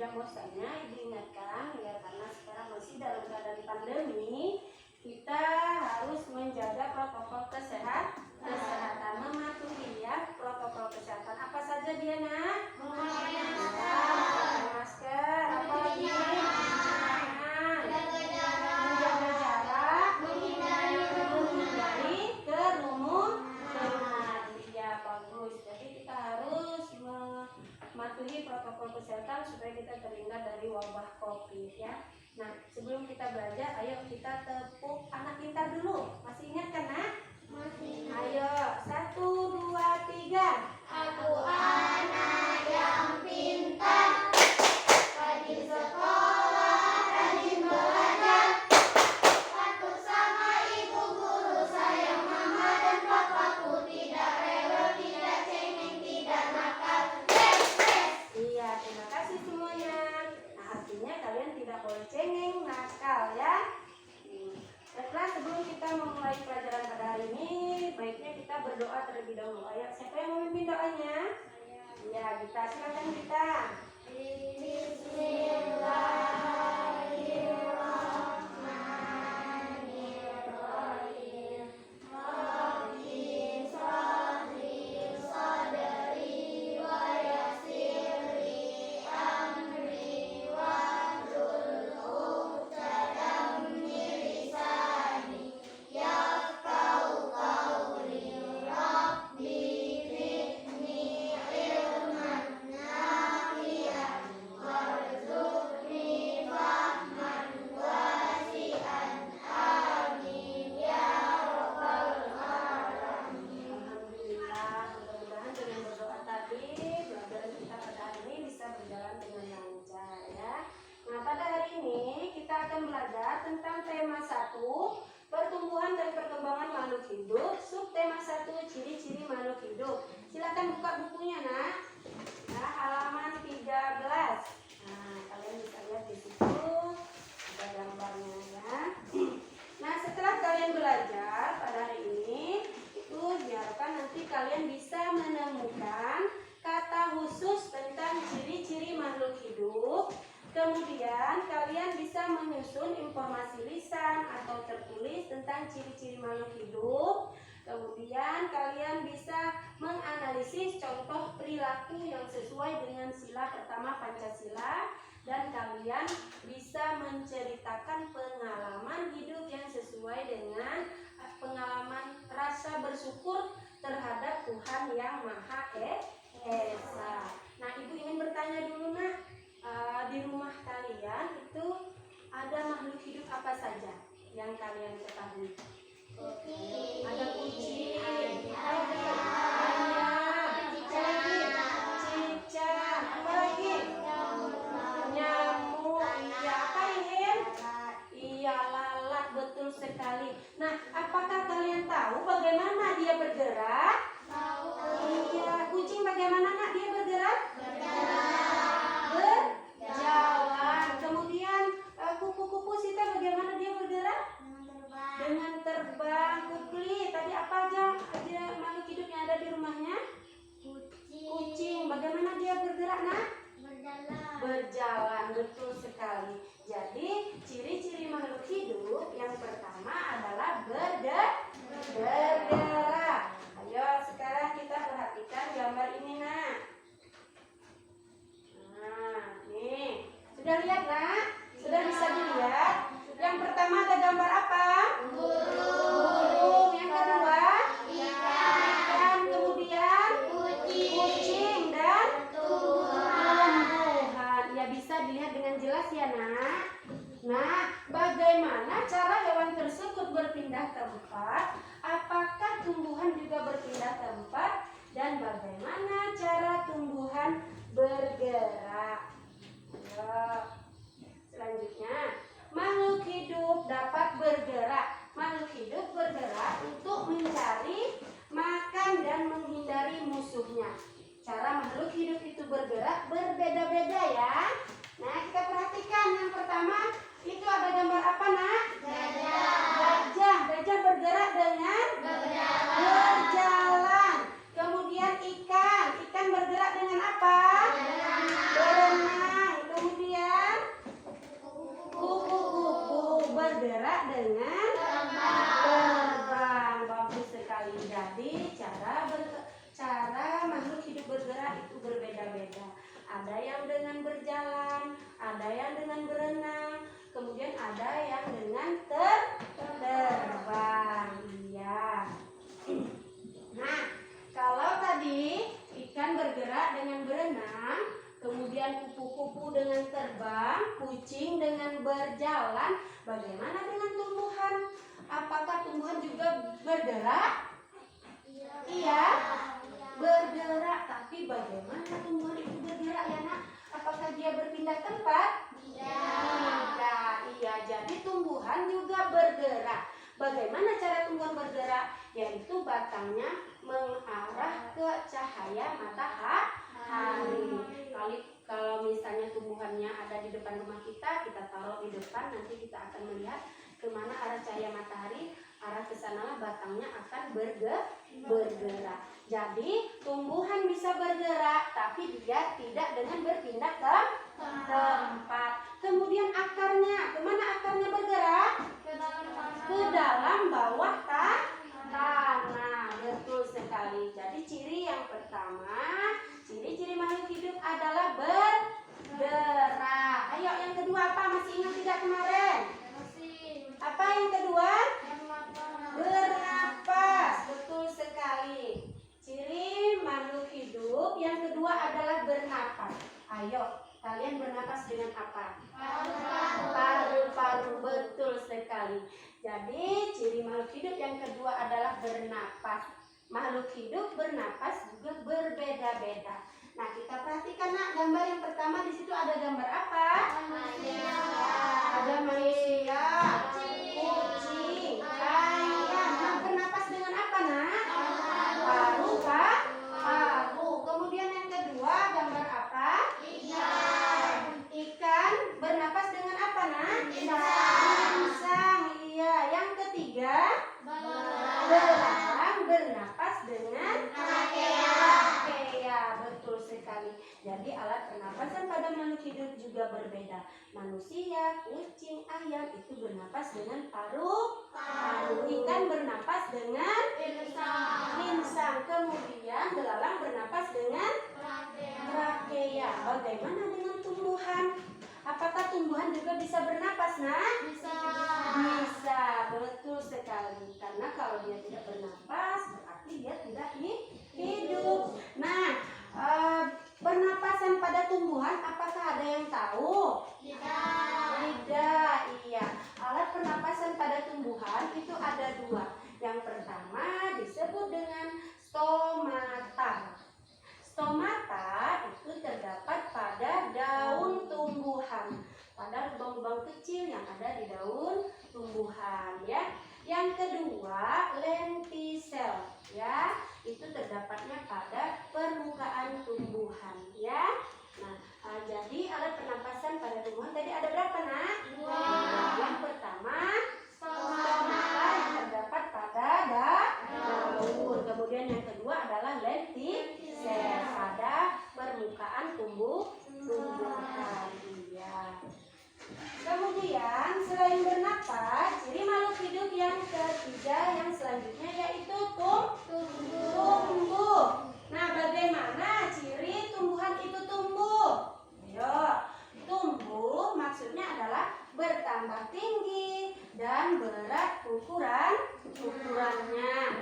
yang bosannya, Ibu ingatkan ya, karena sekarang masih dalam keadaan pandemi, kita harus menjaga protokol kesehatan, mematuhi ya protokol kesehatan. Apa saja dia, Nak? Memakai masker, apalagi menjaga jarak, menghindari kerumunan. Ya bagus. Jadi kita harus mematuhi protokol kesehatan supaya kita terhindar dari wabah COVID ya. Nah, sebelum kita belajar, ayo kita tepuk anak pintar dulu. Masih ingat kan, Nak? Masih. Ayo, 1, 2, 3. Aku anak yang pintar, rajin sekolah, rajin belajar, patuh sama ibu guru, sayang mama dan papaku, tidak rewel, tidak cengeng, tidak nakal. Iya, terima kasih semuanya. Nah, artinya kalian tidak boleh cengeng, nakal ya. Baiklah, sebelum kita memulai pelajaran pada hari ini, baiknya kita berdoa terlebih dahulu. Ayo, siapa yang memimpin doanya? Ya, kita silakan kita. Bismillahirrahmanirrahim. Rabbi sholli sadri wa yassirli amri wahlul 'uqdatam min lisani yafqahu qawli. Rabbi zidni ilman nafi'an warzuqni fahman wasi'an. Amin ya rabbal alamin. Alhamdulillah, mudah-mudahan dengan berdoa tadi pelajaran kita pada hari ini bisa berjalan dengan lancar ya. Nah, pada hari ini kita akan belajar tentang tema 1, pertumbuhan dan perkembangan makhluk hidup. Subtema 1, ciri-ciri makhluk hidup. Silakan buka bukunya, Nak. Nah, halaman 13. Nah, kalian bisa lihat di situ ada gambarnya ya. Nah, setelah kalian belajar pada hari ini, itu diharapkan nanti kalian bisa menemukan kata khusus tentang ciri-ciri makhluk hidup. Kemudian kalian bisa menyusun informasi lisan atau tertulis tentang ciri-ciri makhluk hidup. Kemudian kalian bisa menganalisis contoh perilaku yang sesuai dengan sila pertama Pancasila. Dan kalian bisa menceritakan pengalaman hidup yang sesuai dengan pengalaman rasa bersyukur terhadap Tuhan yang Maha Esa. Nah, Ibu ingin bertanya dulu, Nak, di rumah kalian itu ada makhluk hidup apa saja yang kalian ketahui? Ada kucing, ada ayam, cicak, apa lagi? Nyamuk, iya, apa ingin? Iya, lalat, betul sekali. Nah, apakah kalian tahu bagaimana dia bergerak? Iya, kucing bagaimana, Nak, dia bergerak? Berjalan. Kemudian kupu-kupu Sita bagaimana dia bergerak? Dengan terbang. Kukli tadi apa aja makhluk hidup yang ada di rumahnya? Kucing. Bagaimana dia bergerak, Nak? Berjalan, betul sekali. Jadi ciri-ciri makhluk hidup yang pertama adalah bergerak. Ayo sekarang kita perhatikan gambar ini, Nak. Nah, nih. Sudah lihat, Nak? Sudah bisa dilihat? Yang pertama ada gambar apa? Burung. Yang kedua? Ikan. Kemudian? Kucing dan tumbuhan. Ya, bisa dilihat dengan jelas ya, Nak. Nah, bagaimana cara hewan tersebut berpindah tempat? Apakah tumbuhan juga berpindah tempat? Dan bagaimana cara tumbuhan bergerak? Ayo. Selanjutnya, makhluk hidup dapat bergerak. Makhluk hidup bergerak untuk mencari makan dan menghindari musuhnya. Cara makhluk hidup itu bergerak berbeda-beda ya. Nah, kita perhatikan yang pertama, itu ada gambar apa, Nak? Gajah. Gajah bergerak dengan berjalan. Kemudian ikan. Ikan bergerak dengan apa? Berenang. Kemudian ada yang dengan berjalan, ada yang dengan berenang, kemudian ada yang dengan terbang. Iya. Nah, kalau tadi ikan bergerak dengan berenang, kemudian kupu-kupu dengan terbang, kucing dengan berjalan, bagaimana dengan tumbuhan? Apakah tumbuhan juga bergerak? Iya, bergerak. Tapi bagaimana tumbuhan itu bergerak ya nak? Apakah dia berpindah tempat? Tidak. Iya, jadi tumbuhan juga bergerak. Bagaimana cara tumbuhan bergerak? Yaitu batangnya mengarah ke cahaya matahari. Kalau misalnya tumbuhannya ada di depan rumah kita taruh di depan, nanti kita akan melihat kemana arah cahaya matahari, arah kesanalah batangnya akan bergerak. Jadi tumbuhan bisa bergerak, tapi dia tidak dengan berpindah ke tempat. Kemudian akarnya, kemana akarnya bergerak? Ke dalam bawah tanah. Betul sekali. Jadi ciri yang pertama, ciri-ciri makhluk hidup adalah bergerak. Ayo yang kedua apa? Masih ingat tidak kemarin? Apa yang kedua? Bernapas. Betul sekali. Ciri makhluk hidup yang kedua adalah bernapas. Ayo, kalian bernapas dengan apa? Paru-paru. Betul sekali. Jadi ciri makhluk hidup yang kedua adalah bernapas. Makhluk hidup bernapas juga berbeda-beda. Nah, kita perhatikan nak, gambar yang pertama di situ ada gambar apa? Ada manusia, kucing, ayam. Nah, bernapas dengan apa nak? Paru. Kemudian yang kedua gambar apa? Ikan bernapas dengan apa nak? Insang. Iya. Yang ketiga belang bernapas dengan trachea. Betul sekali. Jadi alat pernapasan pada makhluk hidup juga berbeda. Manusia, kucing, ayam itu bernapas dengan paru. Ikan bernapas dengan insang. Kemudian belalang bernapas dengan trachea. Bagaimana dengan tumbuhan? Apakah tumbuhan juga bisa bernapas, nak? Bisa, betul sekali. Karena kalau dia tidak bernapas, berarti dia tidak hidup. Nah, pernapasan pada tumbuhan, apakah ada yang tahu? Tidak. Iya. Alat pernapasan pada tumbuhan itu ada dua. Yang pertama disebut dengan stomata. Stomata itu terdapat pada daun tumbuhan, pada lubang-lubang kecil yang ada di daun tumbuhan, ya. Yang kedua, lentisel, ya. Itu terdapatnya pada permukaan tumbuhan, ya. Nah, jadi alat pernapasan pada tumbuhan tadi ada berapa, nak? Dua. Yang pertama, stomata yang terdapat pada daun. Kemudian yang kedua adalah lentisel pada permukaan tumbuhan. Ya. Kemudian selain bernapas, ciri makhluk hidup yang ketiga yang selanjutnya yaitu tumbuh. Nah, bagaimana ciri tumbuhan itu tumbuh? Ayo, tumbuh maksudnya adalah bertambah tinggi dan berat ukurannya.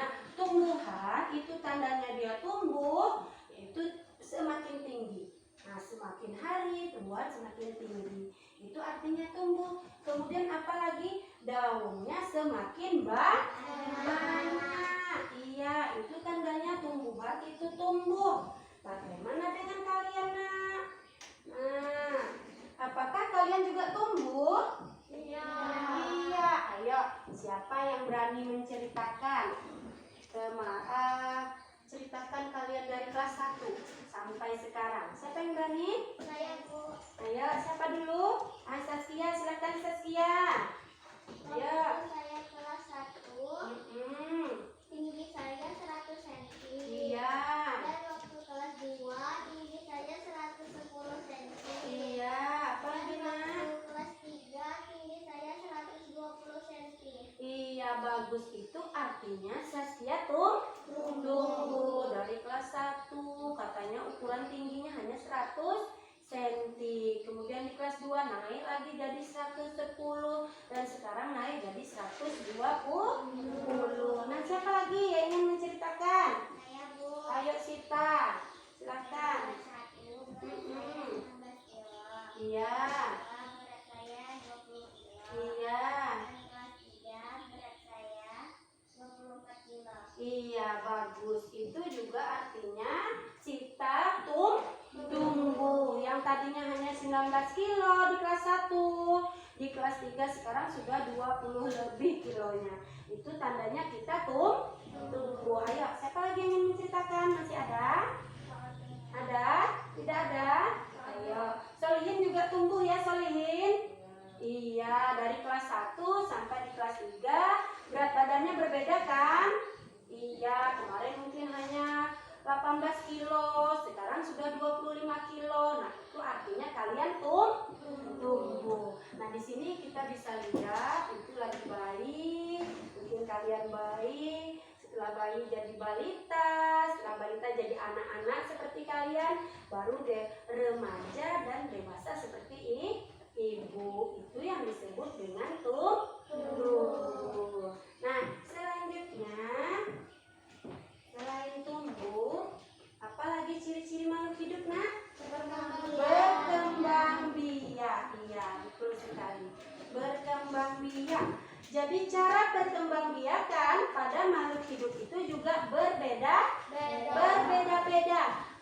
Nah, tumbuhan itu tandanya dia tumbuh itu semakin tinggi. Nah, semakin hari tumbuhan semakin tinggi. Itu artinya tumbuh. Kemudian apalagi daunnya semakin banyak. Iya, itu tandanya tumbuhan itu tumbuh. Bagaimana dengan kalian, nak? Nah, apakah kalian juga tumbuh? Iya. Ayo, siapa yang berani menceritakan? Ceritakan kalian dari kelas 1 sampai sekarang. Siapa yang berani? Saya, Bu. Ayo, siapa dulu? Saskia, silakan Saskia. Ayo. Saya kelas 1. Tinggi saya 100 cm. Iya. Dan waktu kelas 2 tinggi saya 110 cm. Iya, apa lagi, nak? Waktu kelas 3 tinggi saya 120 cm. Iya, bagus. Itu artinya Saskia tumbuh dari kelas 1. Katanya ukuran tingginya hanya 100 senti. Kemudian di kelas 2 naik lagi jadi 110 dan sekarang naik jadi 120. Nah, siapa lagi yang ingin menceritakan? Saya Bu. Ayo Sita, silakan. Kelas 1 berat saya 19 kilo. Iya, Berat saya 20 kilo. iya, Dan kelas 3 berat saya 24 kilo. iya, bagus. Itu juga artinya Sita tumbuh. Yang tadinya hanya 19 kilo di kelas 1, di kelas 3 sekarang sudah 20 lebih kilonya. Itu tandanya kita tumbuh. Ayo, siapa lagi yang ingin menceritakan? Masih ada? Ada? Tidak ada? Ayo, Solihin juga tumbuh ya, Solihin. Iya, dari kelas 1 sampai di kelas 3 berat badannya berbeda kan? Iya, kemarin mungkin hanya 18 kilo, sekarang sudah 25 kilo. Nah, itu artinya kalian tumbuh. Nah, di sini kita bisa lihat itu lagi bayi. Mungkin kalian bayi, setelah bayi jadi balita, setelah balita jadi anak-anak seperti kalian, baru deh remaja dan dewasa seperti ibu. Itu yang disebut dengan tumbuh. Nah, selanjutnya selain tumbuh, apalagi ciri-ciri makhluk hidup, nak? Berkembang biak. Iya, betul sekali. Berkembang biak. Jadi cara berkembang biak kan pada makhluk hidup itu juga berbeda-beda.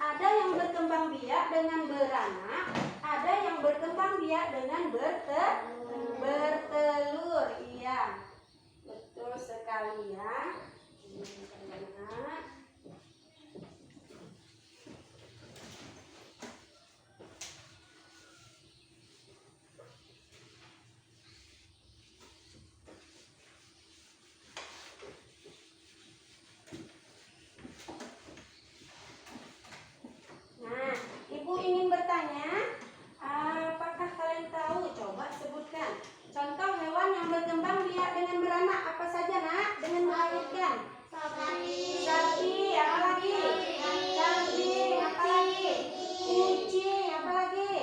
Ada yang berkembang biak dengan beranak, ada yang berkembang biak dengan bertelur. Iya, betul sekali ya. Nah, Ibu ingin bertanya, apakah kalian tahu? Coba sebutkan contoh hewan yang berkembang biak dengan beranak apa saja, nak? Dengan melahirkan. Sapi, apa lagi? Kambing, apa lagi? Kucing, apa lagi?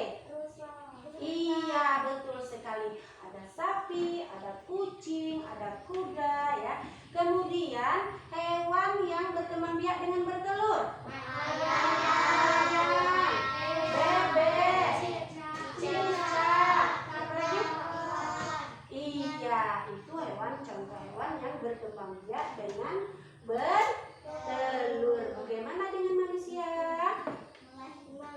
Iya, betul sekali. Ada sapi, ada kucing, ada kuda ya. Kemudian hewan yang berkembang biak dengan bertelur. Ayam, bebek, cicak, apa lagi? Iya, itu contoh hewan yang berkembang biak dengan bertelur. Bagaimana dengan manusia?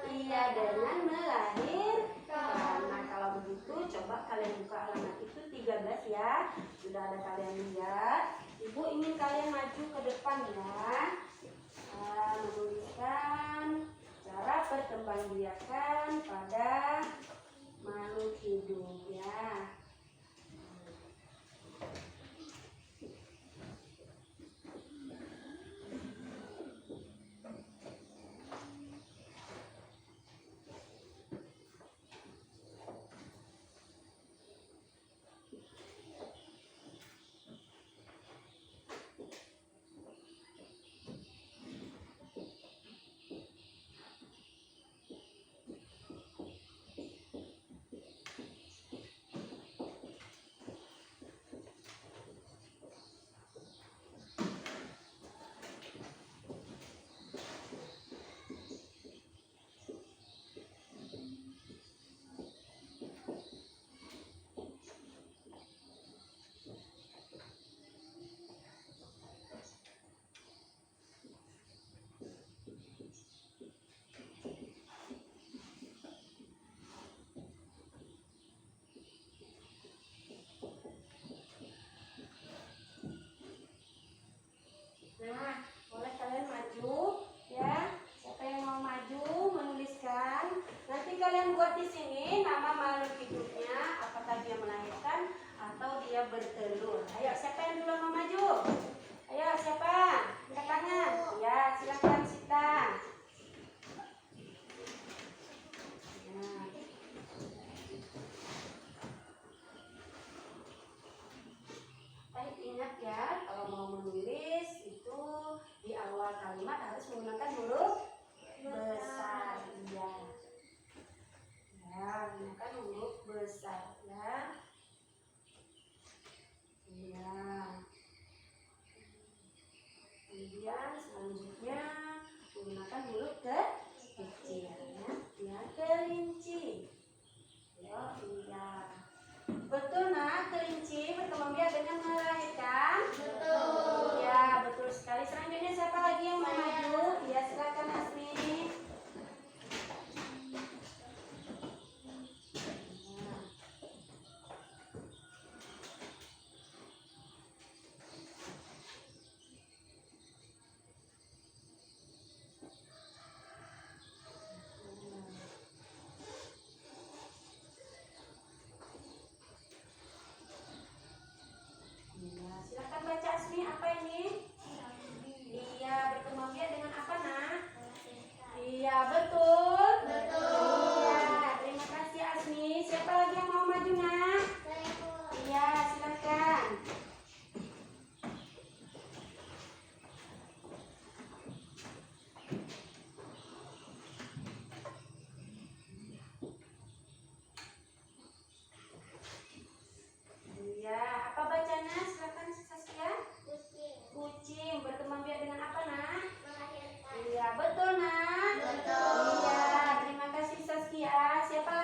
Iya, dengan melahirkan. Nah, kalau begitu coba kalian buka halaman itu 13 ya. Sudah ada kalian lihat. Ibu ingin kalian maju ke depan ya. Menuliskan cara perkembangbiakan pada makhluk hidup ya. Nah, boleh kalian maju ya. Siapa yang mau maju menuliskan? Nanti kalian buat di sini nama makhluk hidupnya, apakah dia melahirkan atau dia bertelur. Ayo, siapa yang dulu mau maju? Ayo, siapa? Angkat tangan. Ya, silakan Sita. Nah. Baik, ingat ya, kalau mau menulis itu di awal kalimat harus menggunakan huruf besar. Iya.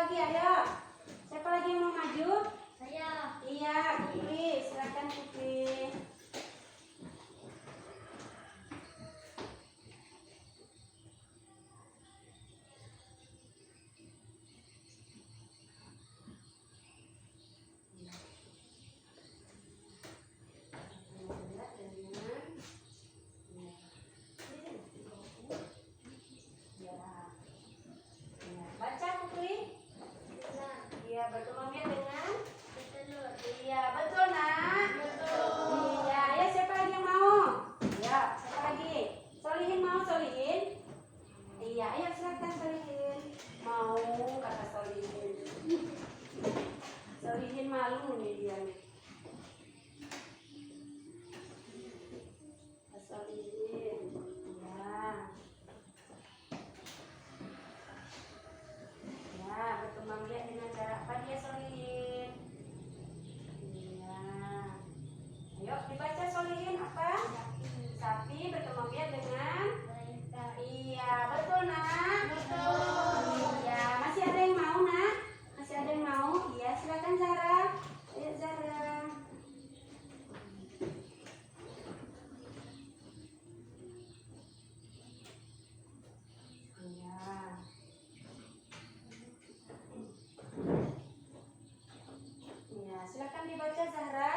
lagi? Ayo. Siapa lagi yang mau maju? Saya. Iya, Putri. Silakan Putri. Baca Putri. Iya, berkembang biak dengan. Bertelur. Iya, betul nak. Betul. Iya, ya siapa lagi yang mau? Ya, siapa lagi? Solihin mau Solihin? Iya, ayo silakan Solihin. Mau kata Solihin. Solihin malu nih dia nih. Solihin. Ya. Ya, berkembang biak dengan cara apa dia Solihin? Iya. Ayo dibaca Solihin apa? Sapi berkembang biak dengan. Melahirkan. Iya, betul nak. Betul. Iya, masih ada yang mau nak? Masih ada yang mau? Iya, silakan Zara. Ayo Zara. Iya. Iya, silakan dibaca Zahra.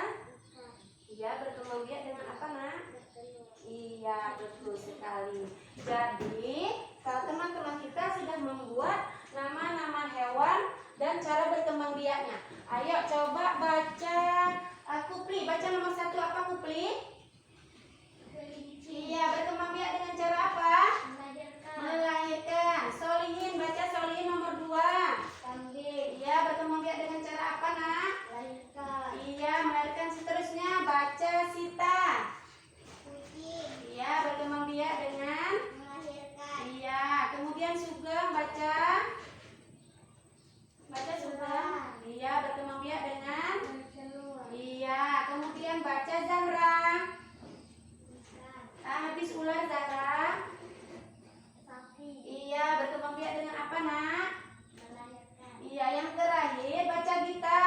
Iya, berkembang biak dengan apa nak? Bertelur. Iya, betul sekali. Jadi, kalau teman-teman kita sudah membuat nama-nama hewan dan cara berkembang biaknya. Ayo coba baca Kupli. Baca nomor 1 apa Kupli? Kelinci. Iya, berkembang biak dengan cara apa? Melahirkan. Melahirkan. Solihin, baca Solihin nomor 2. Kambing. Iya, berkembang biak dengan cara apa nak? Melahirkan. Iya, melahirkan seterusnya. Baca Sita. Kucing. Iya, berkembang biak dengan. Melahirkan. Iya, kemudian Sugeng baca. Baca Sugeng. Iya, berkembang biak dengan. Bertelur. Iya, kemudian baca Zahra. Ikan. Habis ular Zahra. Sapi. Iya, berkembang biak dengan apa nak? Melahirkan. Iya, yang terakhir baca Gita.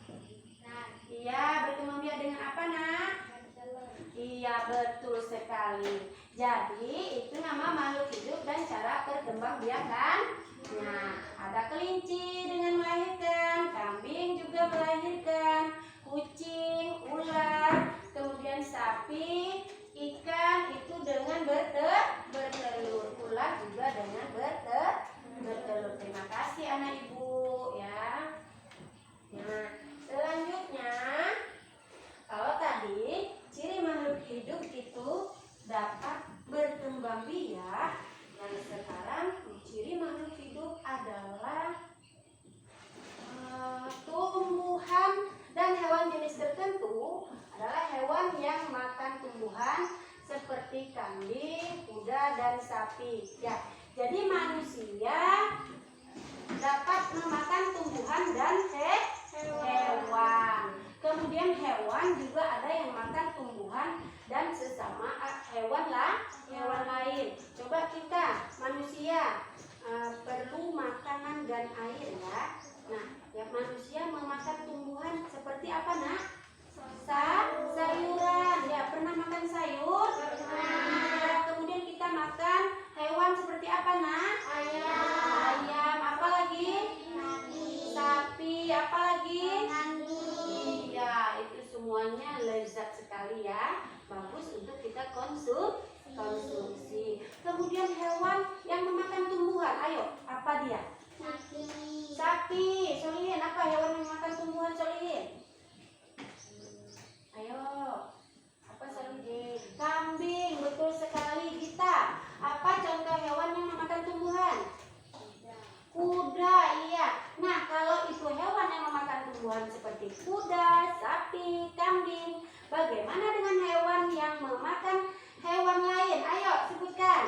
Ikan. Iya, berkembang biak dengan apa nak? Bertelur. Iya, betul sekali. Jadi, itu nama makhluk hidup dan cara berkembang biak kan? Nah, ada kelinci dengan melahirkan, kambing juga melahirkan, kucing, ular, kemudian sapi, ikan itu dengan bertelur, ular juga dengan bertelur. Terima kasih anak ibu ya. Nah, selanjutnya kalau tadi ciri makhluk hidup itu dapat berkembang biak, dan sekarang ciri makhluk hidup adalah tumbuhan dan hewan jenis tertentu adalah hewan yang makan tumbuhan seperti kambing, kuda, dan sapi. Ya, jadi manusia dapat memakan tumbuhan dan hewan. Kemudian hewan juga ada yang makan tumbuhan dan sesama hewan lain. Coba kita manusia perlu makanan dan air ya. Nah, ya manusia memakan tumbuhan seperti apa nak? Sayuran. Ya, pernah makan sayur? Pernah. Kemudian kita makan hewan seperti apa nak? Ayam. Apa lagi? Sapi. Apa lagi? Iya, itu semuanya lezat sekali ya. Bagus untuk kita konsumsi. Kemudian hewan yang memakan tumbuhan. Ayo, apa dia? Sapi. Solihin, apa hewan yang memakan tumbuhan Solihin? Ayo. Apa Solihin? Kambing, betul sekali kita. Apa contoh hewan yang memakan tumbuhan? Kuda, iya. Nah, kalau itu hewan yang memakan tumbuhan seperti kuda, sapi, kambing, bagaimana dengan hewan yang memakan hewan lain? Ayo, sebutkan.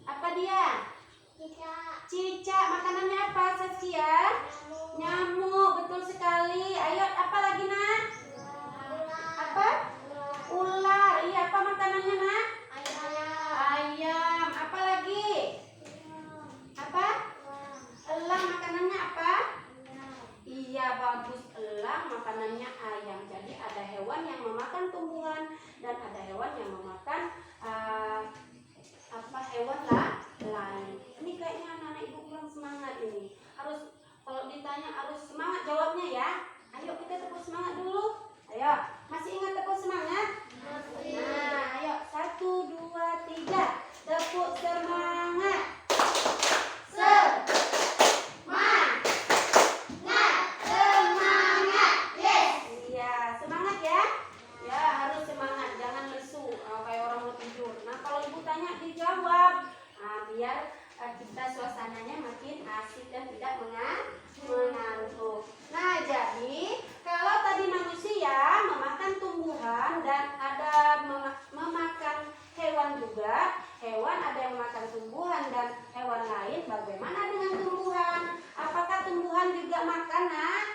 Apa dia? Cicak. Makanannya apa, Saskia? Nyamuk, betul sekali. Ayo, apa lagi, nak? Apa? Ular. Iya, apa makanannya, nak? Ayam. Apa lagi? Apa? Elang makanannya apa? Iya, bagus. Elang makanannya ayam. Jadi ada hewan yang memakan tumbuhan dan ada hewan yang memakan hewan lain. Ini kayaknya anak-anak ibu kurang semangat ini. Harus kalau ditanya harus semangat jawabnya ya. Ayo kita tepuk semangat dulu. Ayo, masih ingat tepuk semangat? Nah, ayo 1, 2, 3. Tepuk semangat. Dijawab, biar kita suasananya makin asik dan tidak mengantuk. Nah, jadi kalau tadi manusia memakan tumbuhan dan ada memakan hewan juga, hewan ada yang memakan tumbuhan dan hewan lain, bagaimana dengan tumbuhan? Apakah tumbuhan juga makan, Nak?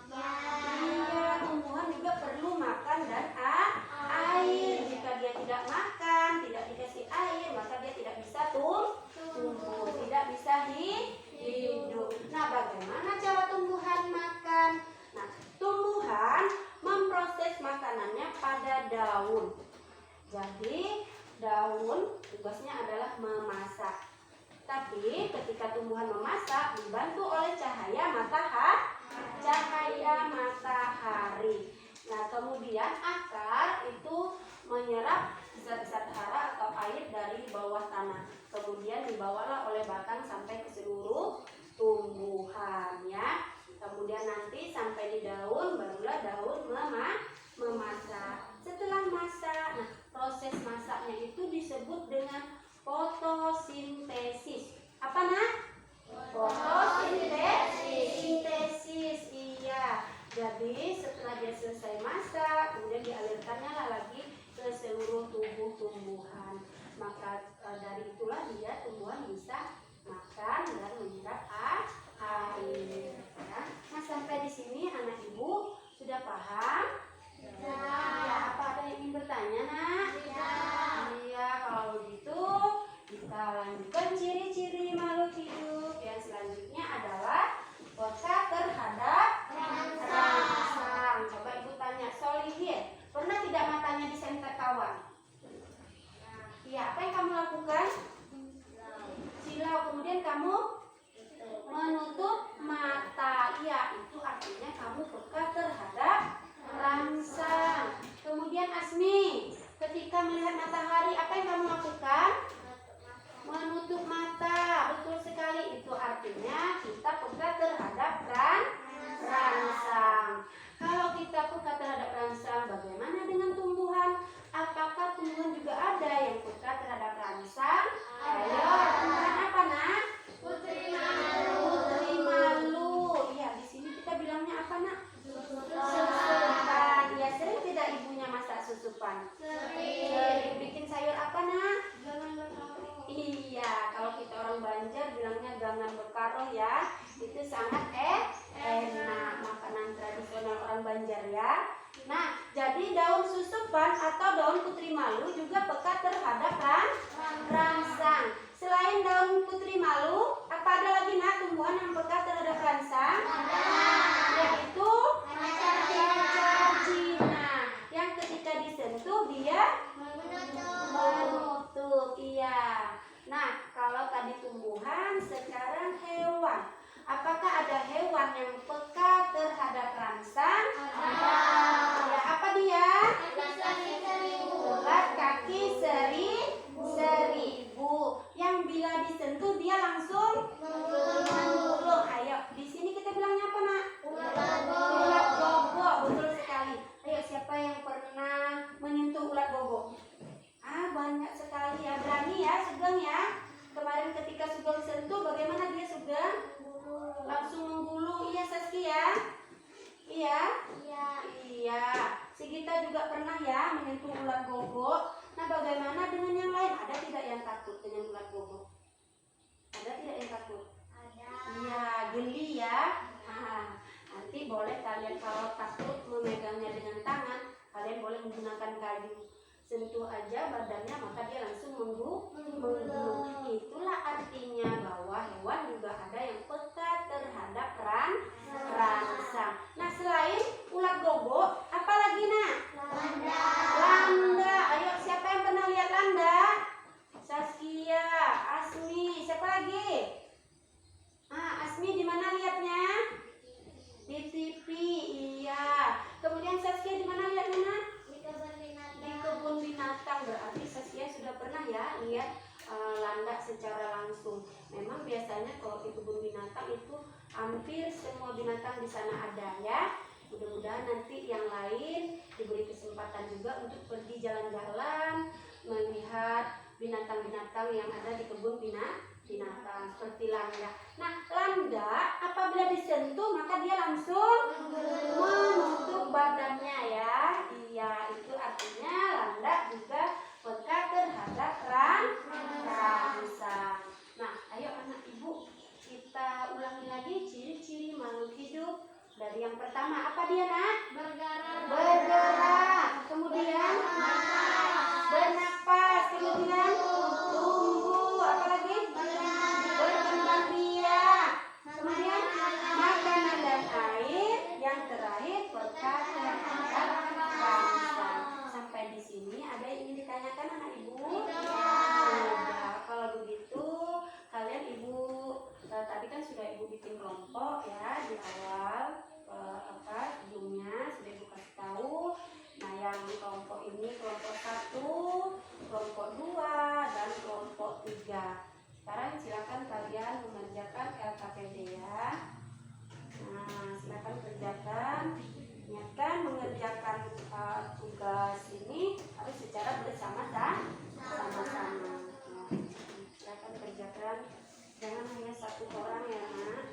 Iya, tumbuhan juga perlu makan dan air. Jika dia tidak makan, tidak dikasih air, maka dia tidak bisa tumbuh, tidak bisa hidup. Nah, bagaimana cara tumbuhan makan? Nah, tumbuhan memproses makanannya pada daun. Jadi, daun tugasnya adalah memasak. Tapi ketika tumbuhan memasak dibantu oleh cahaya matahari. Nah, kemudian akar itu menyerap zat-zat hara atau air dari bawah tanah. Kemudian dibawalah oleh batang sampai ke seluruh tumbuhan ya. Kemudian nanti sampai di daun, barulah daun memasak. Setelah masak, nah proses masaknya itu disebut dengan fotosintesis. Apa, Nak? Fotosintesis. Iya. Jadi setelah dia selesai masak, kemudian dialirkannya lagi ke seluruh tubuh tumbuhan. Maka dari itulah dia tumbuhan bisa makan dan menyerap air. Ya. Nah, sampai di sini anak ibu sudah paham? Ya. Apa ada yang ingin bertanya, Nak? Iya, kalau begitu kita lanjutkan ciri-ciri makhluk hidup. Yang selanjutnya adalah peka terhadap rangsang. Coba ibu tanya, Solihin, pernah tidak matanya disentak kawan? Iya, apa yang kamu lakukan? Silau. Kemudian kamu menutup mata. Iya, itu artinya kamu peka terhadap rangsang. Kemudian Asmi, ketika melihat matahari, apa yang kamu lakukan? Menutup mata. Betul sekali, itu artinya kita peka terhadap rangsang. Kalau kita peka terhadap rangsang, bagaimana dengan tumbuhan? Apakah tumbuhan juga ada yang peka terhadap rangsang? Ayo, tumbuhan apa, Nak? Putri malu. Iya, di sini kita bilangnya apa, Nak? Susupan. Ya, sering tidak ibunya masak susupan? Sering. Bikin sayur apa, Nak? Iya, kalau kita orang Banjar bilangnya gangan berkaroh ya. Itu sangat enak, makanan tradisional orang Banjar ya. Nah, jadi daun susupan atau daun putri malu juga peka terhadap rangsang. Selain daun putri malu, apa ada lagi, Nak, tumbuhan yang peka terhadap rangsang? Yaitu kaca Cina, yang ketika disentuh dia menutup. Iya. Nah, kalau tadi tumbuhan, sekarang hewan. Apakah ada hewan yang peka terhadap rangsang? Ada. Ya, apa dia? Ulat kaki seribu. Yang bila disentuh dia langsung menggulung. Ayo, di sini kita bilangnya apa, Nak? Ulat gobok. Betul sekali. Ayo, siapa yang pernah menyentuh ulat gobok? Banyak sekali ya. Berani ya, Sugeng ya. Kemarin ketika Sugeng sentuh, bagaimana dia, Sugeng? Langsung menggulung. Iya, Saskia? Iya? Iya. Si Gita juga pernah ya menyentuh ulat gobok. Nah, bagaimana dengan yang lain? Ada tidak yang takut dengan ulat gobok? Ada tidak yang takut? Ada. Iya, geli ya. Nanti boleh kalian kalau takut memegangnya dengan tangan, kalian boleh menggunakan kayu. sentuh aja badannya maka dia langsung menggulung. Itulah artinya bahwa hewan juga ada yang peka terhadap rangsang. Nah, selain ulat gogo, apa lagi nak? Landa. Ayo, siapa yang pernah lihat landa? Saskia, Asmi, siapa lagi? Asmi di mana lihatnya? Di TV, iya. Kemudian Saskia di mana lihatnya nak? Di kebun binatang. Berarti Saskia sudah pernah ya lihat landa secara langsung. Memang biasanya kalau di kebun binatang itu hampir semua binatang di sana ada ya. Mudah-mudahan nanti yang lain diberi kesempatan juga untuk pergi jalan-jalan melihat binatang-binatang yang ada di kebun binatang seperti landa. Nah, landa apabila disentuh maka dia langsung menutup badannya ya. Iya, itu artinya landa juga peka terhadap rangsang. Nah, ayo anak ibu kita ulangi lagi ciri-ciri makhluk hidup. Dari yang pertama, apa dia nak? Bergerak. Kemudian bernapas. Kemudian tumbuh. Apa lagi? Berkembang biak. Kemudian makanan dan air. Yang terakhir peka terhadap rangsang. Sampai di sini ada yang ingin ditanyakan anak ibu? Sudah. Kalau begitu kalian ibu tadi kan sudah ibu bikin kelompok ya di awal. Sebelumnya sudah ibu kasih tahu. Nah, yang kelompok ini kelompok 1, kelompok 2, dan kelompok 3. Sekarang silakan kalian mengerjakan LKPD ya. Nah, silakan kerjakan. Niatkan mengerjakan tugas ini harus secara bersama-sama. Nah, silakan kerjakan. Jangan hanya satu orang ya nak.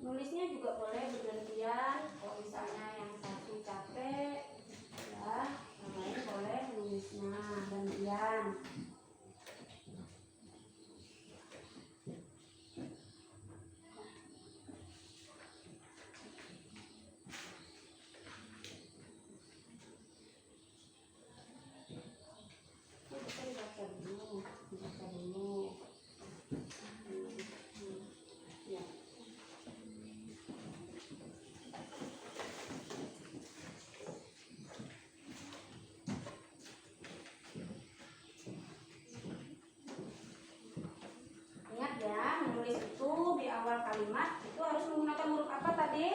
Nulisnya juga boleh bergantian. Kalau misalnya yang satu capek, ya, yang lain boleh nulisnya gantian. Kita baca dulu. Ya. Ingat ya, menulis itu di awal kalimat itu harus menggunakan huruf apa tadi?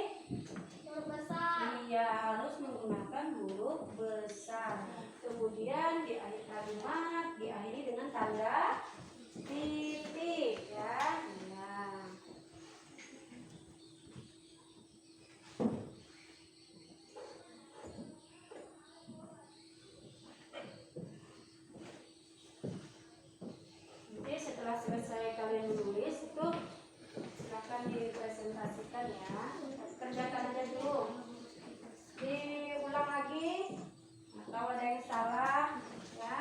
Huruf besar. Iya, harus menggunakan huruf besar. Kemudian di akhir kalimat diakhiri dengan tanda titik ya. Iya. Nanti setelah selesai kalian menulis itu silakan dipresentasikan ya. Kerjakan aja dulu. Diulang lagi Atau ada yang salah, ya.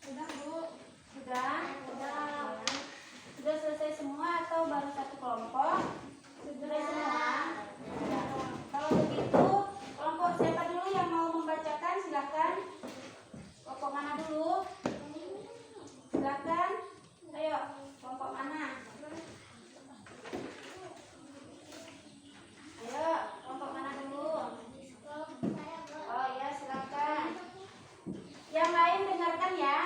Sudah Bu? Sudah selesai semua atau baru satu kelompok? Sudah semua? Ya. Kalau begitu, kelompok siapa dulu yang mau membacakan? Silakan. Kelompok mana dulu? Silakan. Ayo, kelompok mana? Ayo, kelompok mana dulu? Oh ya, silakan. Yang lain dengarkan ya.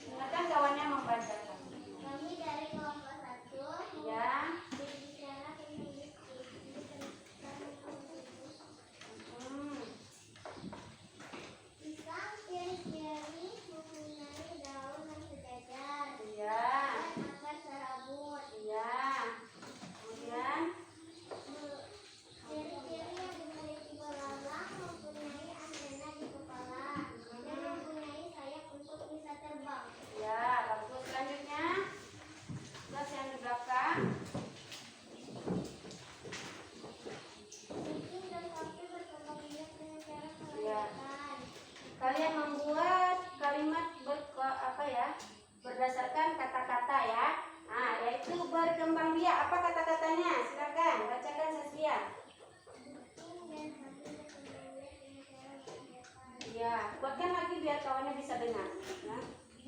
Dengarkan kawannya membacakan. Kami dari kelompok 1 Ya. berbicara tentang pisang ciri-ciri mempunyai daun yang sejajar Iya. dan akar serabut. Iya. Kemudian Ciri-ciri yang memiliki belalak, mempunyai antena di kepala, dan mempunyai sayap untuk bisa terbang. ya, bagus. Selanjutnya kelas yang di belakang. Kucing dan sapi berkembang biak dengan cara Iya. melahirkan. Kalian membuat kalimat berdasarkan kata-kata ya. Nah, yaitu berkembang biak. Apa kata-katanya? Silakan bacakan Saskia. Kucing dan sapi berkembang biak dengan cara melahirkan. Iya, buatkan lagi biar kawannya bisa dengar. Ya.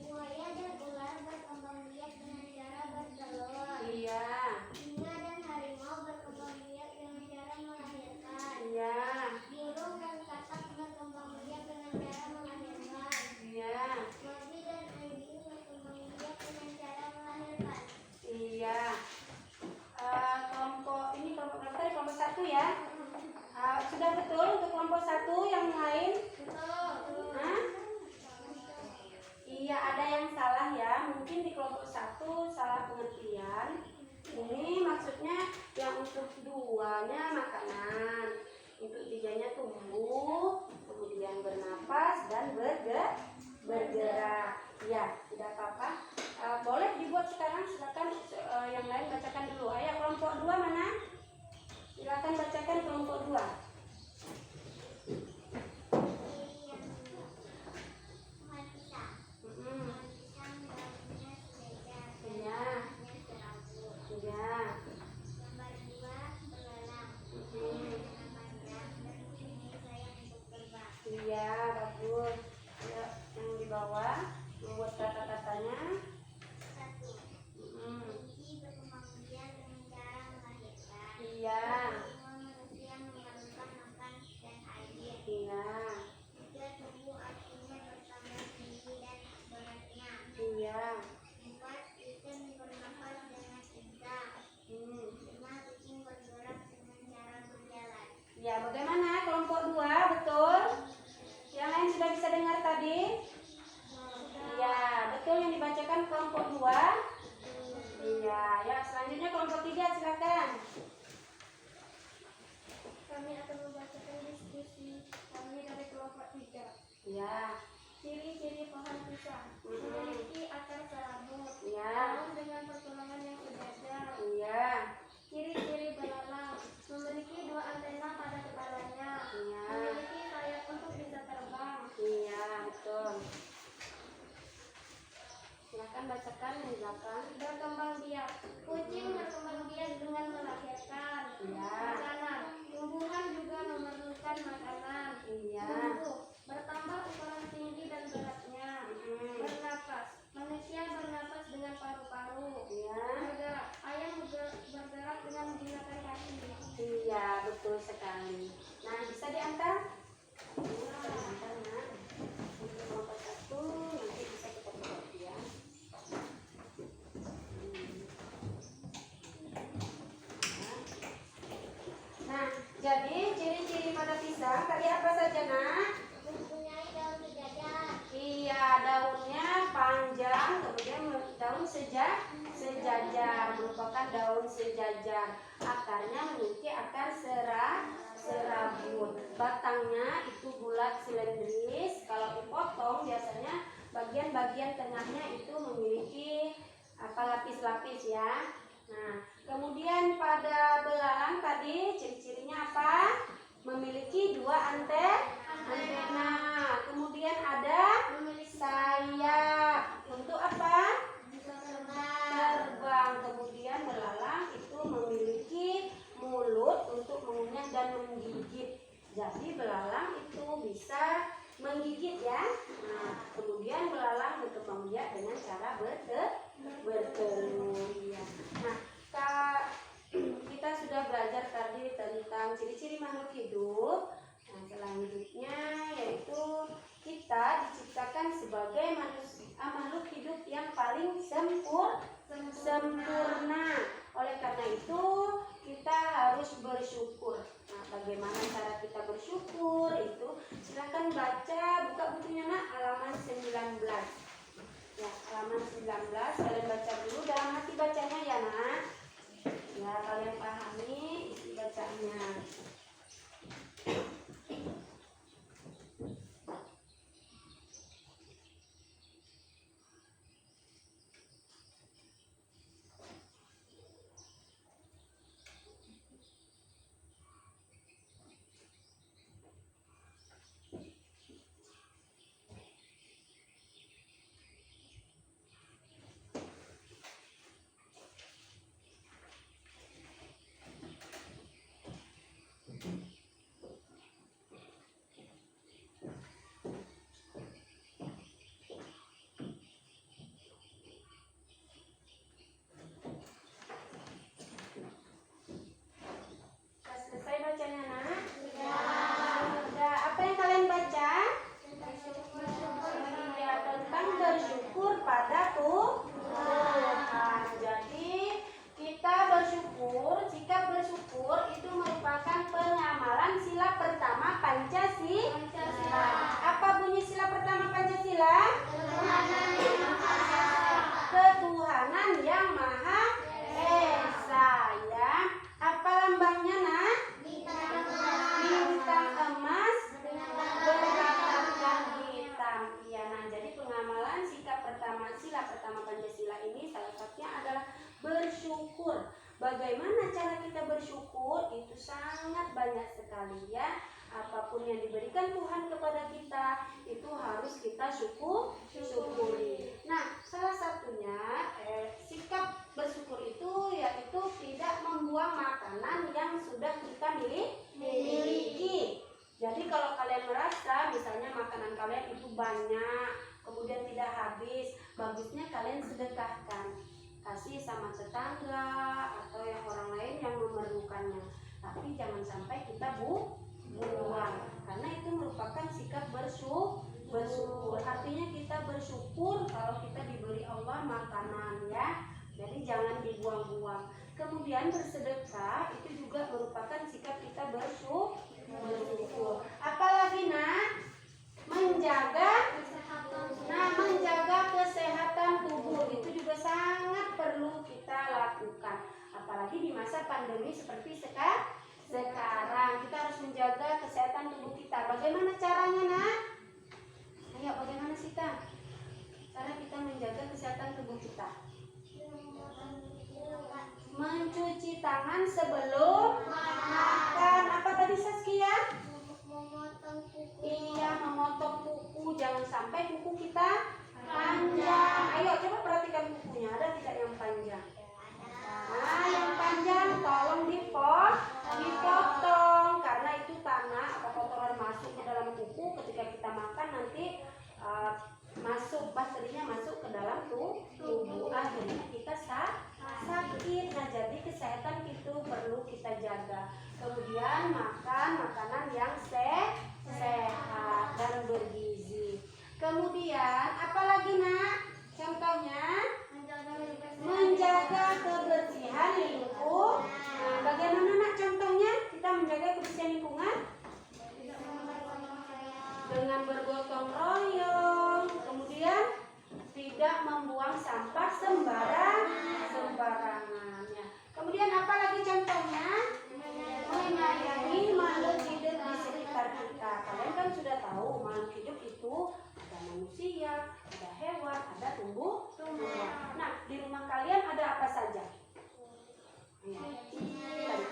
Buaya dan ular berkembang biak dengan cara bertelur. Iya. Singa dan harimau berkembang biak dengan cara melahirkan. Iya. Burung dan katak berkembang biak dengan cara melahirkan. Iya. Babi dan anjing berkembang biak dengan cara melahirkan. Iya. Kelompok berapa tadi? Kelompok 1 ya. Sudah betul untuk kelompok 1 yang lain? Hah? Iya, ada yang salah ya. Mungkin di kelompok 1 salah pengertian. Ini maksudnya yang untuk 2-nya makanan, untuk 3-nya tumbuh, kemudian bernapas dan bergerak. Ya, tidak apa-apa. Boleh dibuat sekarang. Silakan yang lain bacakan dulu. Ayo kelompok 2 mana? Silakan bacakan kelompok 2. Pohon pisang. Mm-mm. Pohon pisang daunnya sejajar dan Iya. akarnya serabut. Iya. Gambar 2 belalang. Mm-mm. Dengan panjang dan mempunyai sayap untuk terbang. Iya, bagus. Ya, yang di bawah membuat kata-katanya. 1. Mm-mm. Kelinci berkembang daun sejajar. Akarnya memiliki akar serabut. Batangnya itu bulat silindris. Kalau dipotong biasanya bagian-bagian tengahnya itu memiliki lapis-lapis ya. Nah, kemudian pada belalang tadi ciri-cirinya apa? Memiliki 2 antena. Kemudian ada sayap. Untuk apa? Terbang. Kemudian belalang itu memiliki mulut untuk mengunyah dan menggigit. Jadi belalang itu bisa menggigit ya. Nah, kemudian belalang berkembang biak dengan cara bertelur ya. Nah, kita sudah belajar tadi tentang ciri-ciri makhluk hidup. Nah, selanjutnya yaitu kita diciptakan sebagai makhluk hidup yang paling sempurna. Oleh karena itu kita harus bersyukur. Nah, bagaimana cara kita bersyukur itu? Silakan buka bukunya nak, halaman 19. Ya, halaman 19 kalian baca dulu dalam hati bacanya ya nak. Ya, kalian pahami isi bacanya. Selesai bacanya nak? Sudah. Apa yang kalian baca? Ya, tentang bersyukur pada Tuhan. Jadi kita bersyukur, sikap bersyukur itu merupakan pengamalan sila pertama Pancasila. Apa bunyi sila pertama Pancasila? Ketuhanan yang Maha Esa ya. Apa lambangnya nak? Bintang emas berlapaskan hitam. Iya, nah jadi pengamalan sila pertama Pancasila ini salah satunya adalah bersyukur. Bagaimana cara kita bersyukur? Itu sangat banyak sekali ya. Apapun yang diberikan Tuhan kepada kita itu harus kita syukuri. Nah, salah satunya sikap bersyukur itu yaitu tidak membuang makanan yang sudah kita miliki. Jadi kalau kalian merasa misalnya makanan kalian itu banyak, kemudian tidak habis, bagusnya kalian sedekahkan. Kasih sama tetangga atau yang orang lain yang memerlukannya. Tapi jangan sampai kita buang, karena itu merupakan sikap bersyukur. Artinya kita bersyukur kalau kita diberi Allah makanan ya. Jadi jangan dibuang-buang. Kemudian bersedekah itu juga merupakan sikap kita bersyukur. Apalagi nak? Menjaga kesehatan tubuh itu juga sangat perlu kita lakukan. Apalagi di masa pandemi seperti sekarang kita harus menjaga kesehatan tubuh kita. Bagaimana caranya nak? Ayo, bagaimana Sita? Cara kita menjaga kesehatan tubuh kita. Mencuci tangan sebelum makan. Apa tadi Saskia? Iya, memotong kuku. Jangan sampai kuku kita panjang. Ayo coba perhatikan kukunya, ada tidak yang panjang? Nah, yang panjang tolong dipotong karena itu tanah atau kotoran masuk ke dalam kuku. Ketika kita makan nanti bakterinya masuk ke dalam tubuh, akhirnya kita sakit. Nah, jadi kesehatan itu perlu kita jaga. Kemudian makan makanan yang sehat dan bergizi. Kemudian apalagi nak? Contohnya menjaga kebersihan lingkungan. Nah, bagaimana nak contohnya kita menjaga kebersihan lingkungan? Dengan bergotong royong. Kemudian tidak membuang sampah sembarangan ya. apa saja? Ya,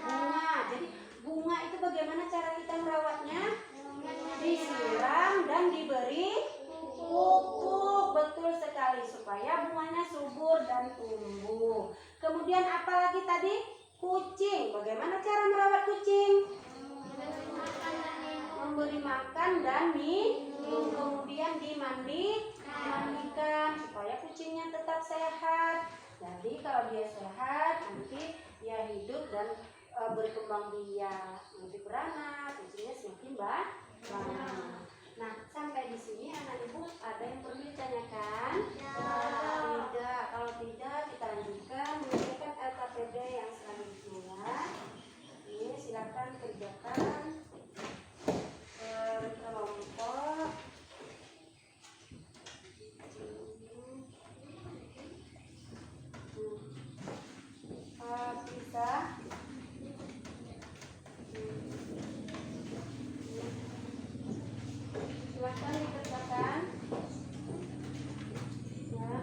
bunga. Jadi bunga itu bagaimana cara kita merawatnya? Disiram dan diberi pupuk. Betul sekali, supaya bunganya subur dan tumbuh. Kemudian apa lagi tadi? Kucing. Bagaimana cara merawat kucing? Memberi makan dan minum. Kemudian dimandikan supaya kucingnya tetap sehat. Jadi kalau dia sehat, nanti dia hidup dan berkembang biak, nanti beranak, kucingnya semakin banyak. Nah, sampai di sini anak ibu ada yang perlu ditanyakan? Tidak. Kalau tidak, kita lanjutkan mengerjakan LKPD yang selanjutnya ya. Ini silakan kerjakan kelompok. Bisa. Silakan dikerjakan. Ya.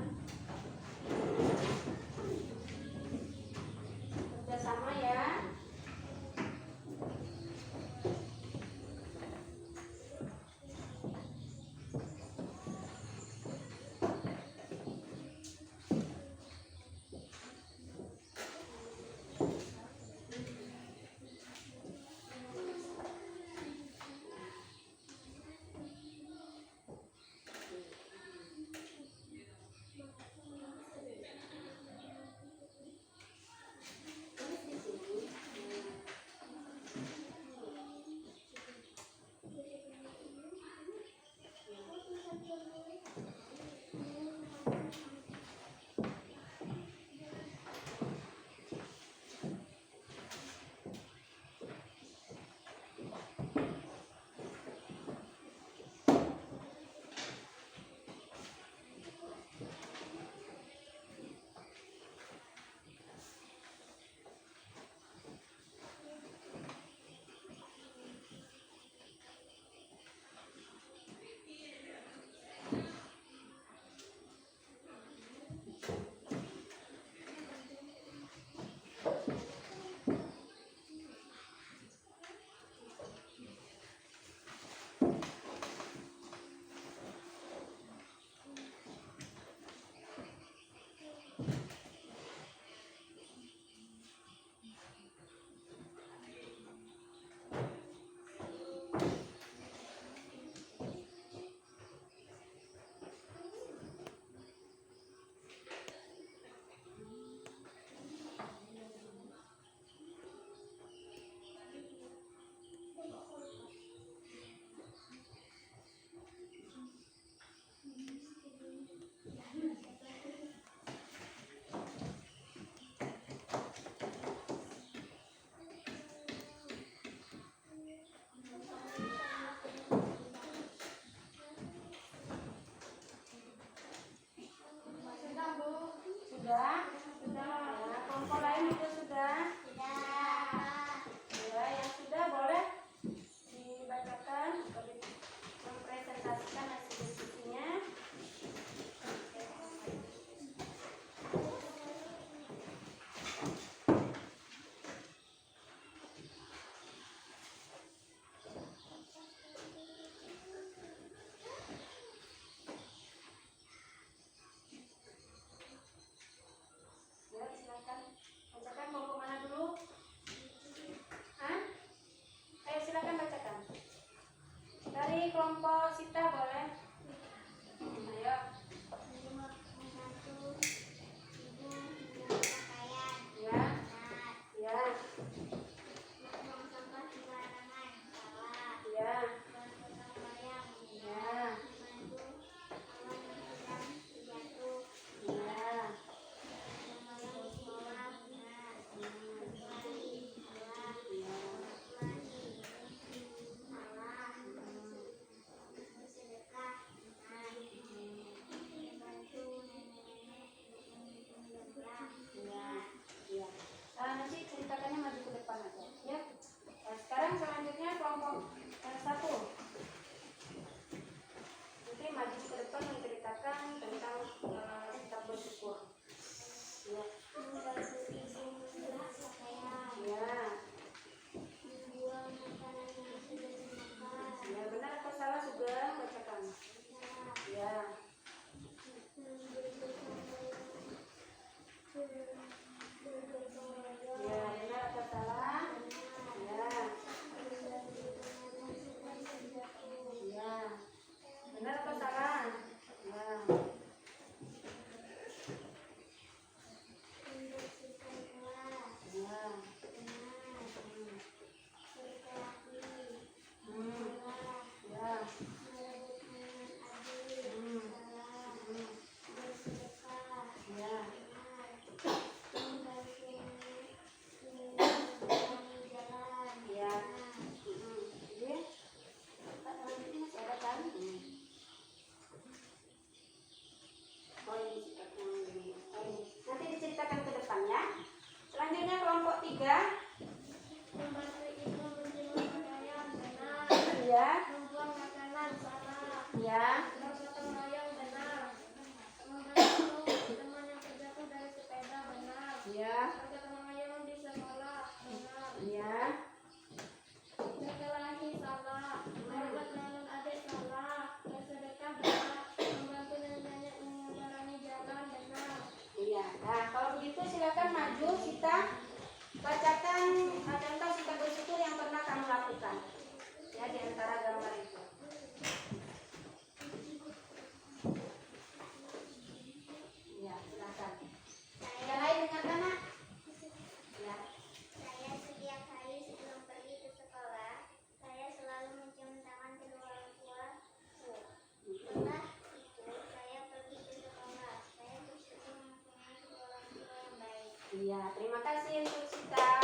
kasih untuk Sita.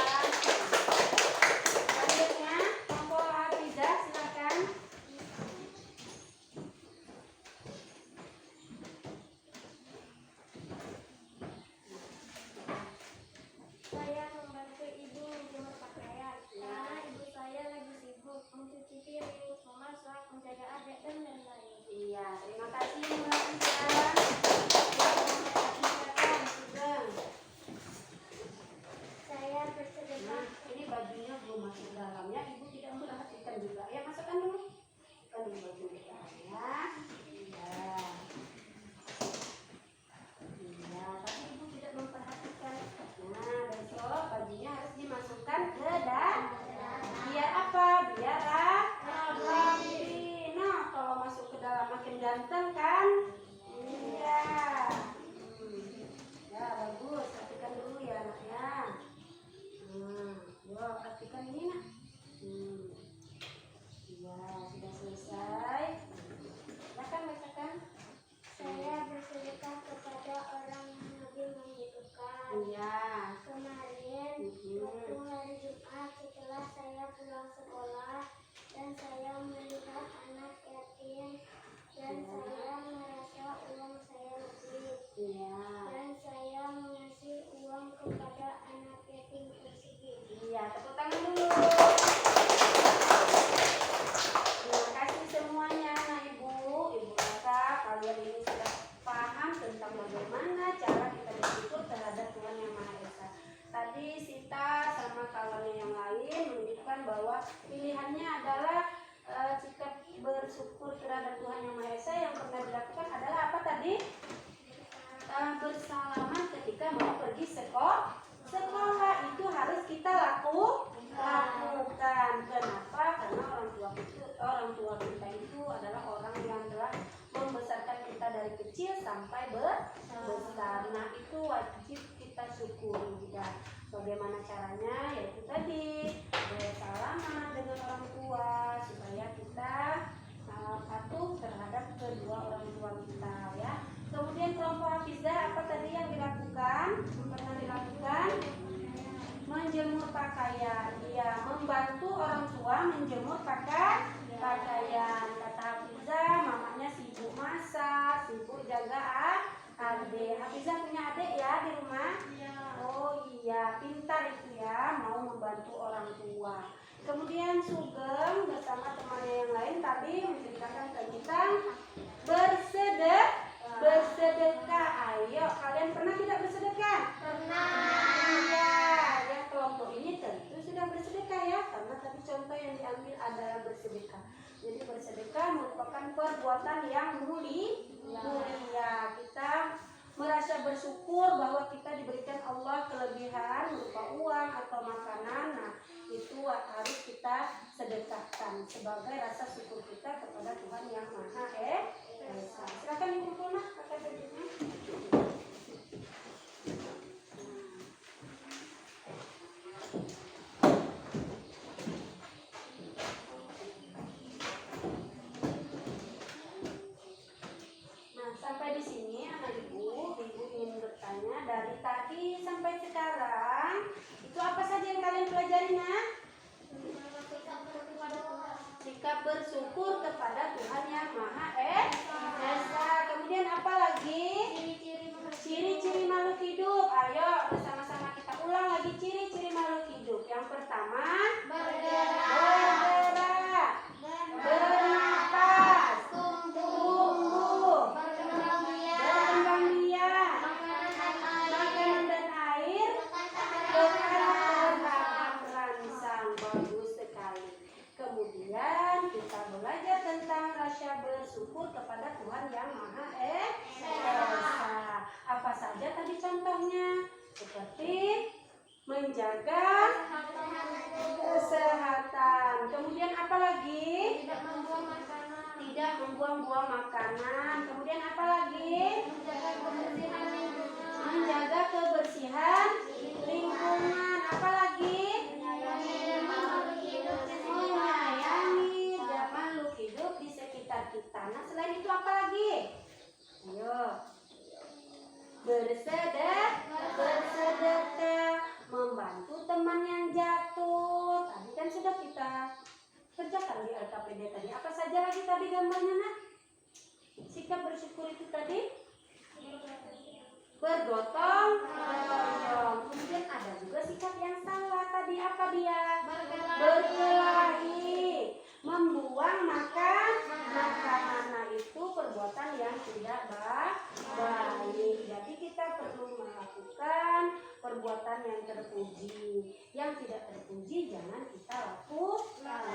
Selanjutnya, kelompok Hafizah, silakan. Saya membantu ibu menjemur pakaian karena ibu saya lagi sibuk mencuci piring, memasak, menjaga adik dan lain-lain. Iya, terima kasih Mbak Hafizah. Silakan, Sugeng. Saya bersedekah. Ini bajunya belum masuk dalam ya, ibu tidak memperhatikan juga. Ya, masukkan dulu. Masukkan dulu baju ke dalam ya. Iya. Iya, tapi ibu tidak memperhatikan. Nah, besok bajunya harus dimasukkan ke dalam. Biar apa? Biar rapi. Nah, kalau masuk ke dalam makin ganteng kan? Iya. Ya, bagus. Rapikan dulu ya anaknya. Yuk, rapikan ini nak. Iya, sudah selesai. Silakan bacakan. Saya bersedekah kepada orang yang lebih membutuhkan. Iya. Kemarin, waktu hari Jumat setelah saya pulang sekolah dan saya melihat anak yatim dan saya merasa uang saya lebih Iya. dan saya mengasih uang kepada anak yatim tersebut. Iya, tepuk tangan dulu. Terima kasih semuanya anak ibu. Ibu rasa kalian ini sudah paham tentang bagaimana cara kita bersyukur terhadap Tuhan Yang Maha Esa. Tadi Sita sama kawannya yang lain menunjukkan bahwa pilihannya adalah sikap bersyukur terhadap Tuhan Yang Maha Esa yang pernah dilakukan adalah apa tadi? Bersalaman ketika mau pergi sekolah. Itu harus kita lakukan. Kenapa? Karena orang tua kita itu adalah orang yang telah membesarkan kita dari kecil sampai besar. Nah, itu wajib kita syukuri. Ya. Bagaimana caranya? Yaitu tadi bersalaman dengan orang tua supaya kita patuh terhadap kedua orang tua kita ya. Kemudian kelompok Hafizah apa tadi yang dilakukan? Yang pernah dilakukan? Menjemur pakaian. Iya, membantu orang tua menjemur pakaian. Kata Hafizah, mamanya sibuk masak, sibuk jaga adik. Hafizah punya adik ya di rumah? Oh iya, pintar itu ya, mau membantu orang tua. Kemudian Sugeng bersama temannya yang lain tadi menceritakan tentang bersedekah. Ayo, kalian pernah tidak bersedekah? Pernah. Iya, ya kelompok ini tentu sudah bersedekah ya, karena tadi contoh yang diambil adalah bersedekah. Jadi bersedekah merupakan perbuatan yang mulia. Kita merasa bersyukur bahwa kita diberikan Allah kelebihan berupa uang atau makanan. Nah, itu harus kita sedekahkan sebagai rasa syukur kita kepada Tuhan Yang Maha Esa. Silakan dikumpul nak pakai bajunya. Nah, sampai di sini anak ibu ingin bertanya dari tadi sampai sekarang itu apa saja yang kalian pelajari nak? Sikap bersyukur kepada Tuhan Yang Maha Esa. Kemudian apa lagi? Ciri-ciri makhluk hidup. Ayo bersama-sama kita ulang lagi ciri-ciri makhluk hidup. Yang pertama, bergerak, bernapas, tumbuh, berkembang biak, makanan dan air, kekal terhadap rangsang. Bagus sekali. Kemudian kita belajar tentang rasa bersyukur kepada Tuhan Yang Maha Esa. Apa saja tadi contohnya? Seperti menjaga kesehatan. Kemudian apa lagi? Tidak membuang-buang makanan. Kemudian apa lagi? Menjaga kebersihan lingkungan. Apa lagi? Menyayangi makhluk hidup di sekitar kita. Nah, selain itu apa lagi? Ayo. Bersedekah, lagi tadi gambarnya nak? Sikap bersyukur itu tadi bergotong royong. Kemudian ada juga sikap yang salah tadi, apa dia? Berkelahi, membuang makanan. Nah, itu perbuatan yang tidak baik. Jadi kita perlu melakukan perbuatan yang terpuji. Yang tidak terpuji jangan kita lakukan.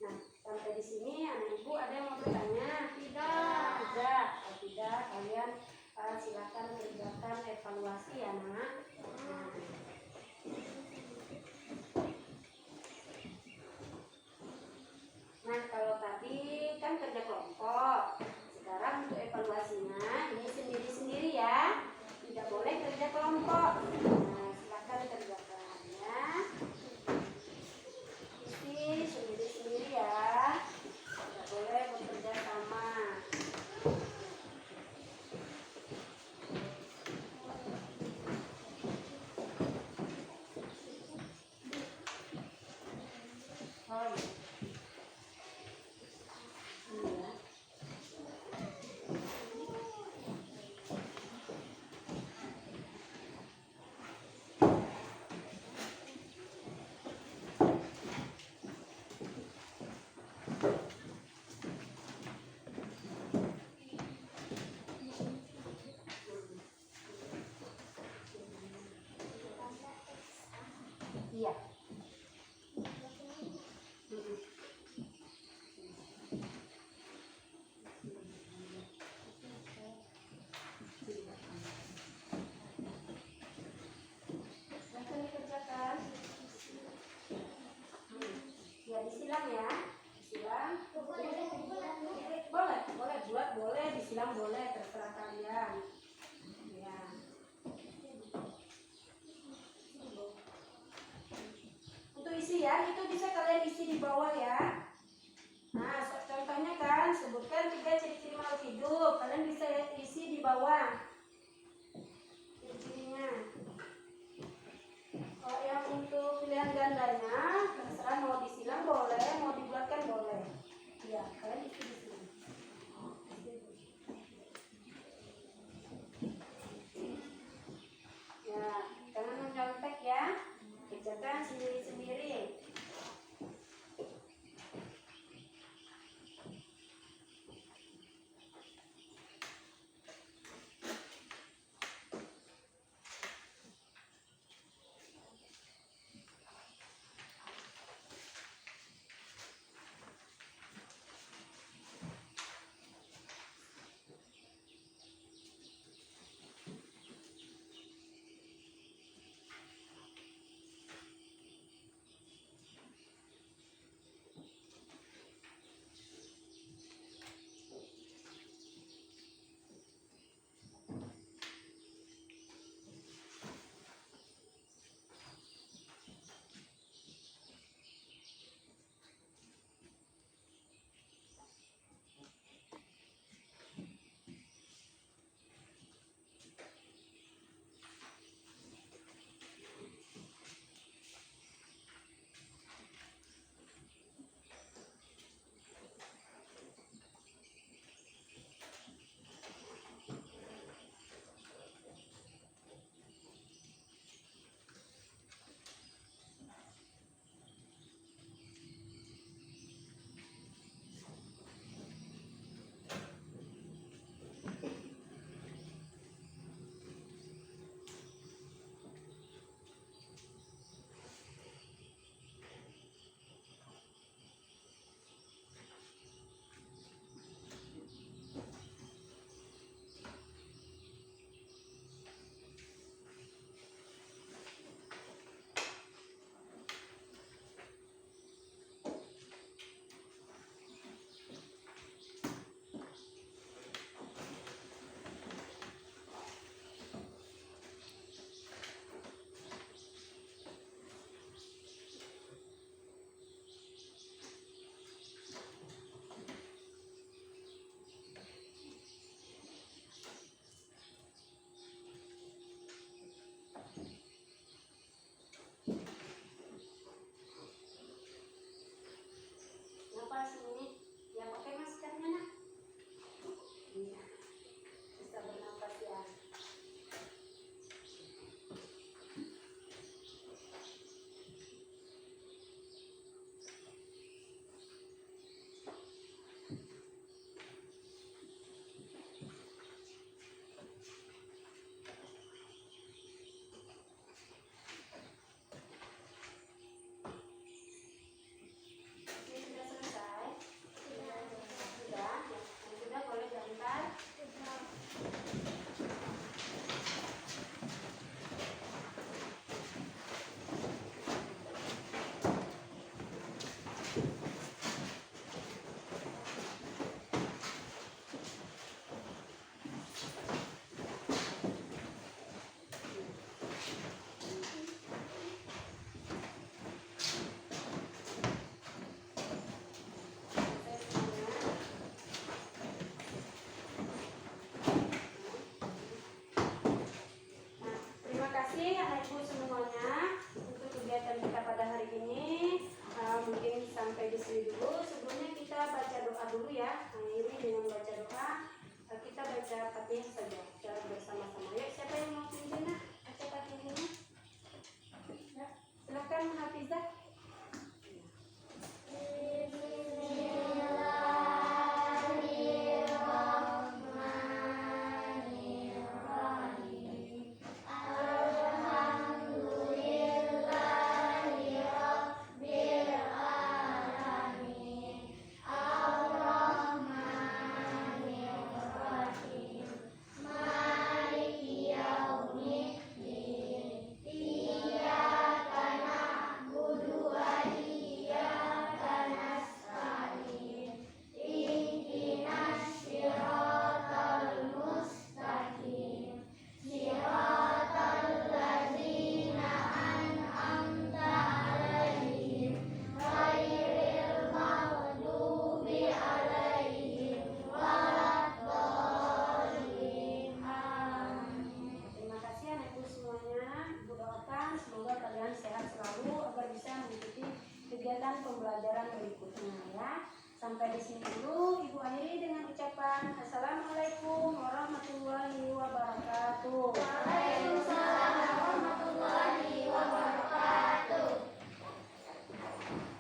Nah, sampai di sini anak ibu ada yang mau bertanya? Tidak. Kalau tidak, kalian silakan kerjakan evaluasi ya nak. Nah, kalau tadi kan kerja kelompok. Sekarang untuk evaluasinya ini sendiri-sendiri ya. Tidak boleh kerja kelompok. Nah, silakan kerjakan ya. Isi sendiri-sendiri ya. Tidak boleh bekerja sama. Oh iya. Iya. Silakan dikerjakan. Ya, disilang ya. Disilang. Boleh buat, boleh disilang, boleh terserah kalian. Ya. Untuk isi ya, itu bisa kalian isi di bawah ya. Nah, contohnya kan, sebutkan 3 ciri-ciri makhluk hidup. Kalian bisa isi di bawah ciri-cirinya. Kalau yang untuk pilihan gandanya, terserah mau disilang boleh, mau dibuatkan boleh. Ya, kalian isi di sini. Ya, jangan menyontek ya. Kerjakan sendiri-sendiri. dulu ya. Akhiri dengan baca doa. Kita baca Fatihah saja secara bersama-sama. Yuk, siapa yang mau pimpin? Baca Fatihahnya. Ya, silakan Hafizah. Terima kasih anakku semuanya. Ibu doakan semoga kalian sehat selalu agar bisa mengikuti kegiatan pembelajaran berikutnya ya. Sampai di sini dulu Ibu akhiri dengan ucapan Assalamualaikum warahmatullahi wabarakatuh. Waalaikumsalam.